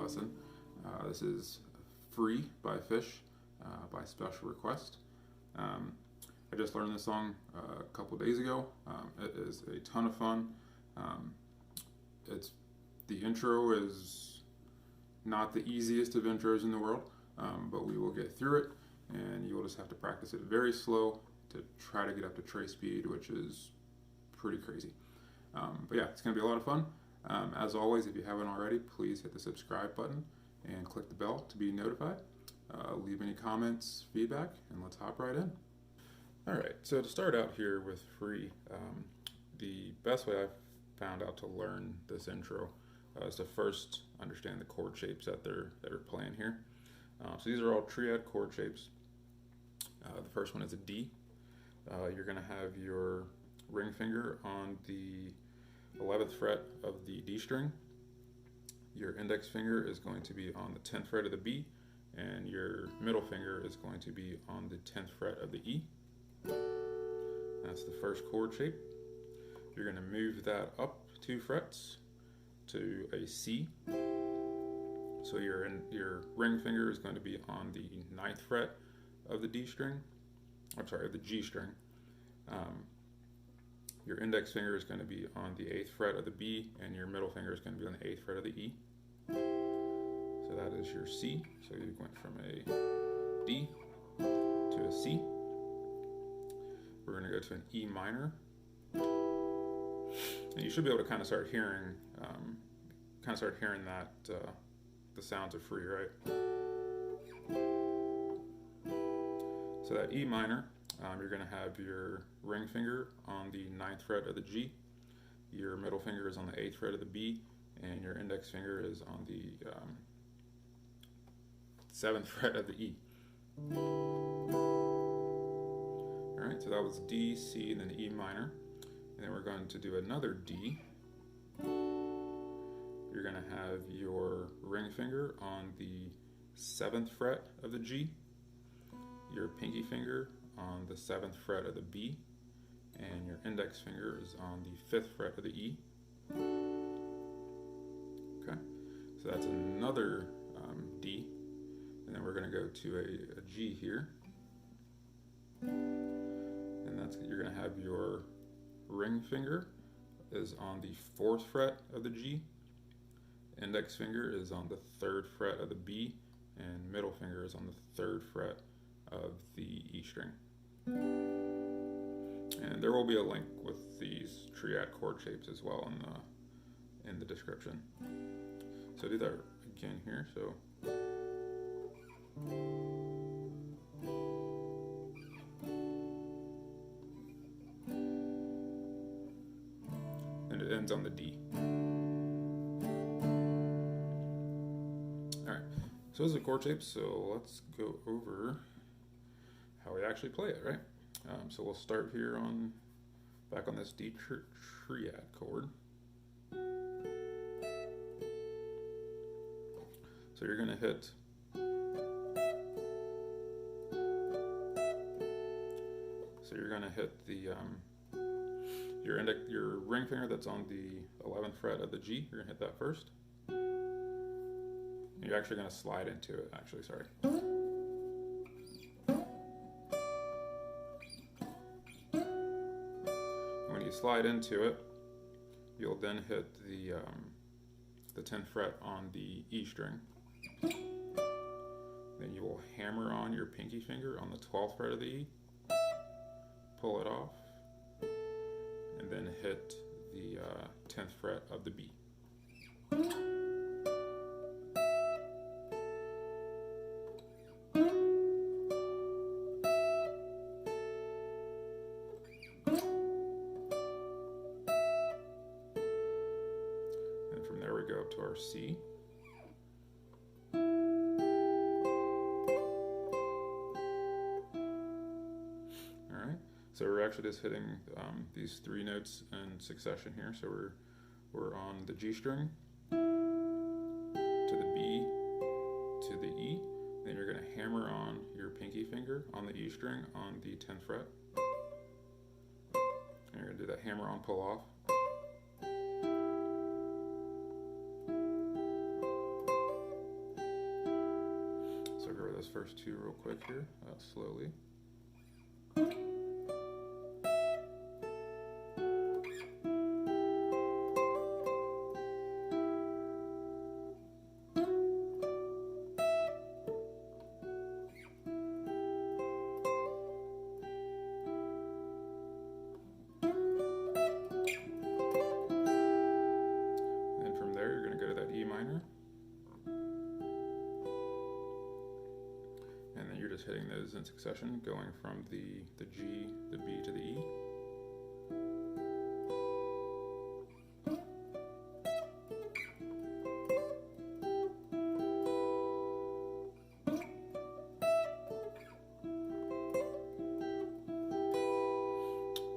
lesson. This is Free by Phish by special request. I just learned this song a couple days ago. It is a ton of fun. The intro is not the easiest of intros in the world, but we will get through it, and you will just have to practice it very slow to try to get up to tray speed, which is pretty crazy. But yeah, it's going to be a lot of fun. As always, if you haven't already, please hit the subscribe button and click the bell to be notified. Leave any comments, feedback, and let's hop right in. Alright, so to start out here with Free, the best way I've found out to learn this intro is to first understand the chord shapes that they're playing here. So these are all triad chord shapes. The first one is a D. You're going to have your ring finger on the 11th fret of the D string. Your index finger is going to be on the 10th fret of the B, and your middle finger is going to be on the 10th fret of the E. That's the first chord shape. You're going to move that up 2 frets to a C. So your ring finger is going to be on the 9th fret of the D string. I'm sorry, of the G string. Your index finger is going to be on the 8th fret of the B, and your middle finger is going to be on the 8th fret of the E. So that is your C. So you went from a D to a C. We're going to go to an E minor. And you should be able to kind of start hearing that the sounds are free, right? So that E minor, you're going to have your ring finger on the 9th fret of the G, your middle finger is on the 8th fret of the B, and your index finger is on the 7th fret of the E. Alright, so that was D, C, and then E minor. And then we're going to do another D. You're going to have your ring finger on the 7th fret of the G, your pinky finger on the 7th fret of the B, and your index finger is on the 5th fret of the E. Okay, so that's another D, and then we're going to go to a G here, and you're going to have your ring finger is on the 4th fret of the G, index finger is on the 3rd fret of the B, and middle finger is on the 3rd fret of the E string. And there will be a link with these triad chord shapes as well in the description. So do that again here. So and it ends on the D. Alright, so those are the chord shapes, so let's go over how we actually play it, right? So we'll start here back on this D triad chord. So you're going to hit the your ring finger that's on the 11th fret of the G. You're going to hit that first. You're actually going to slide into it, actually, sorry. When you slide into it, you'll then hit the 10th fret on the E string. Then you will hammer on your pinky finger on the 12th fret of the E, pull it off, and then hit the 10th fret of the B. And from there we go up to our C. So we're actually just hitting these 3 notes in succession here. So we're on the G string, to the B, to the E. Then you're going to hammer on your pinky finger on the E string on the 10th fret. And you're going to do that hammer on pull off. those first two real quick here, slowly. Hitting those in succession, going from the G, the B to the E.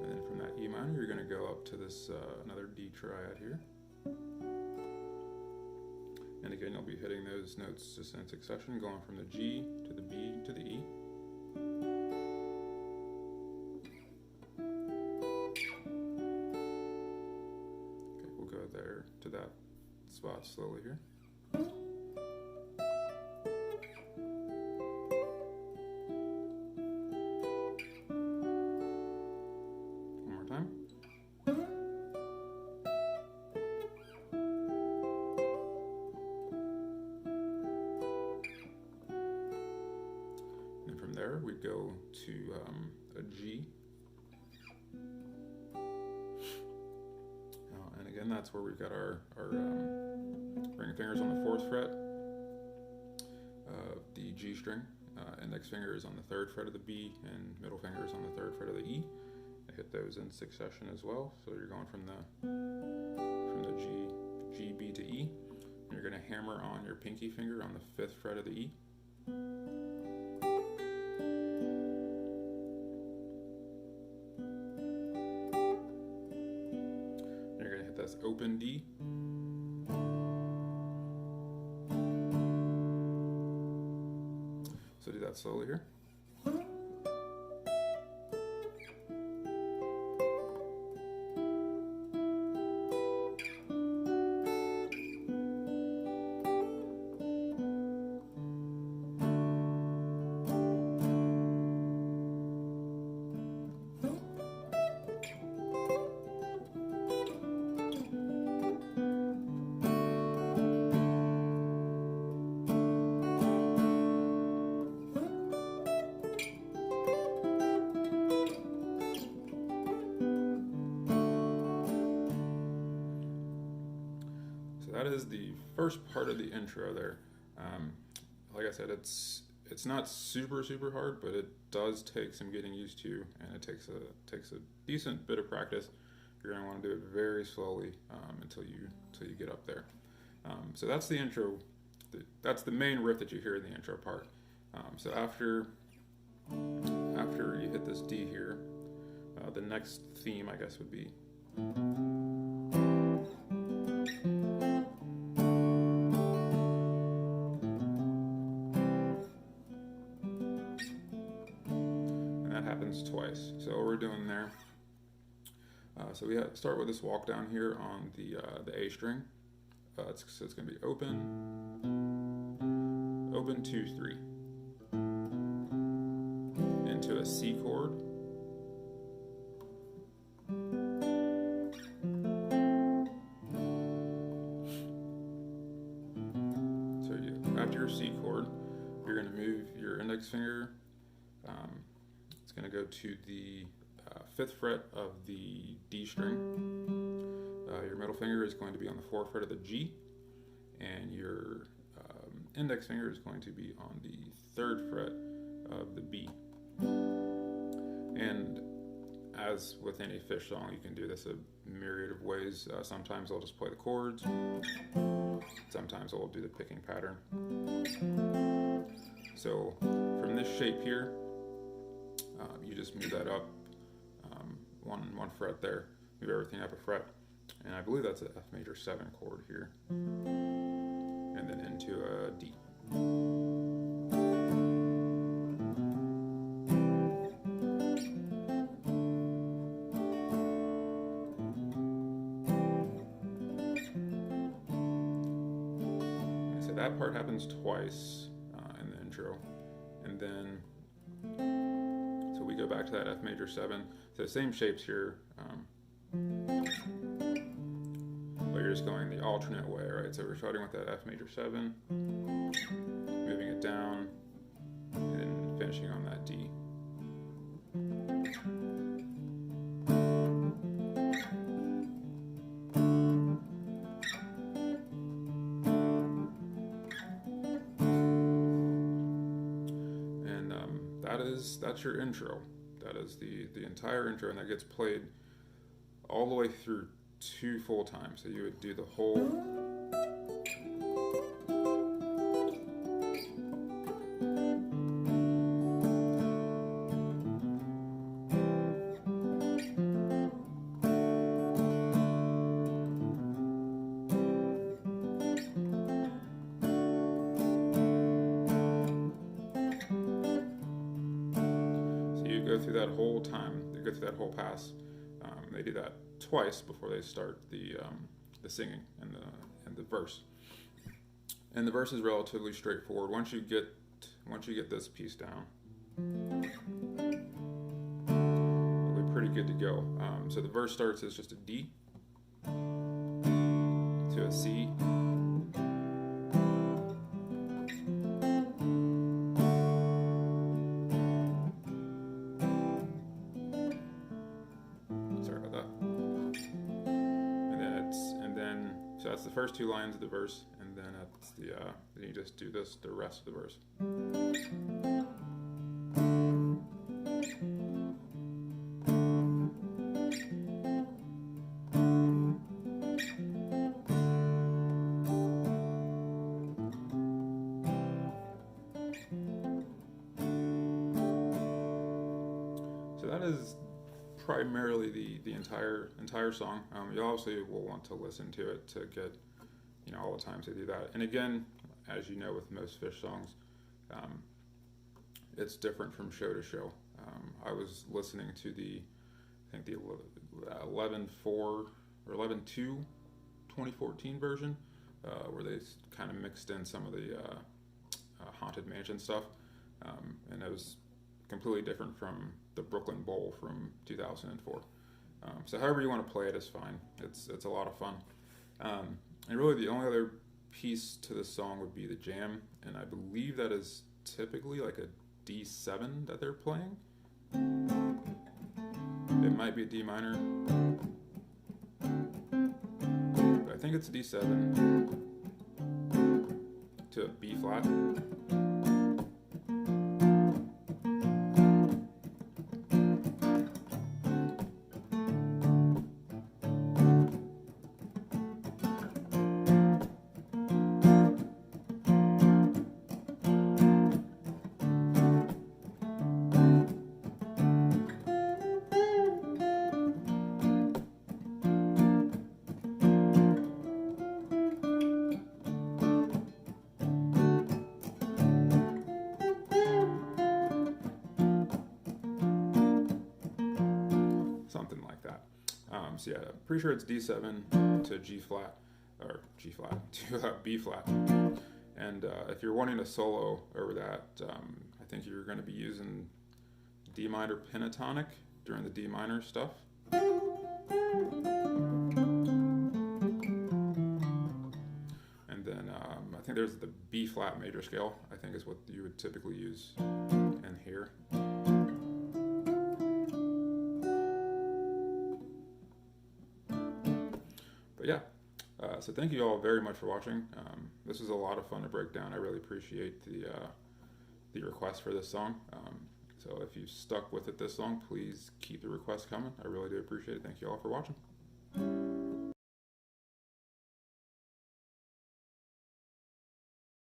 And then from that E minor, you're going to go up to this another D triad here. And again, you'll be hitting those notes just in succession, going from the G to the B to the E. Okay, we'll go there to that spot slowly here. One more time. There we go to a G, and again that's where we've got our ring fingers on the 4th fret of the G string, index finger is on the 3rd fret of the B, and middle finger is on the 3rd fret of the E. I hit those in succession as well, so you're going from the G, B to E, and you're going to hammer on your pinky finger on the 5th fret of the E. That's open D. So do that slowly here. That is the first part of the intro there. Like I said, it's not super hard, but it does take some getting used to, and it takes a decent bit of practice. You're going to want to do it very slowly until you get up there. So that's the intro. That's the main riff that you hear in the intro part. So after you hit this D here, the next theme, I guess, would be. Happens twice. So what we're doing there, so we start with this walk down here on the A string. So it's going to be open, 2, 3, into a C chord, so after your C chord, you're going to move your index finger. It's going to go to the 5th fret of the D string. Your middle finger is going to be on the 4th fret of the G, and your index finger is going to be on the 3rd fret of the B. And as with any Phish song, you can do this a myriad of ways. Sometimes I'll just play the chords. Sometimes I'll do the picking pattern. So from this shape here, you just move that up one fret there, move everything up a fret, and I believe that's an F major 7 chord here, and then into a D. So that part happens twice in the intro. then so we go back to that F major 7. So same shapes here, but you're just going the alternate way, right? So we're starting with that F major 7, moving it down, and then finishing on that D. And that's your intro. That is the entire intro, and that gets played all the way through 2 full times. So you would do the whole. So you go through that whole time. You go through that whole pass. They do that twice before they start the singing and the verse. And the verse is relatively straightforward. Once you get this piece down, it'll be pretty good to go. So the verse starts as just a D to a C. So that's the first 2 lines of the verse, and then that's then you just do the rest of the verse. So that is primarily the entire song. You obviously will want to listen to it to get all the times they do that. And again, as you know with most Phish songs, it's different from show to show. I was listening to the 11.4 or 11.2 2014 version, where they kind of mixed in some of the Haunted Mansion stuff, and it was completely different from the Brooklyn Bowl from 2004. So however you want to play it is fine. It's a lot of fun. And really the only other piece to this song would be the jam, and I believe that is typically like a D7 that they're playing. It might be a D minor, but I think it's a D7 to a B flat. Something like that. So yeah, I'm pretty sure it's D7 to G flat, or G flat to B flat. And if you're wanting a solo over that, I think you're going to be using D minor pentatonic during the D minor stuff. And then I think there's the B flat major scale, I think is what you would typically use in here. But yeah, so thank you all very much for watching. This was a lot of fun to break down. I really appreciate the request for this song. So if you've stuck with it this long, please keep the requests coming. I really do appreciate it. Thank you all for watching.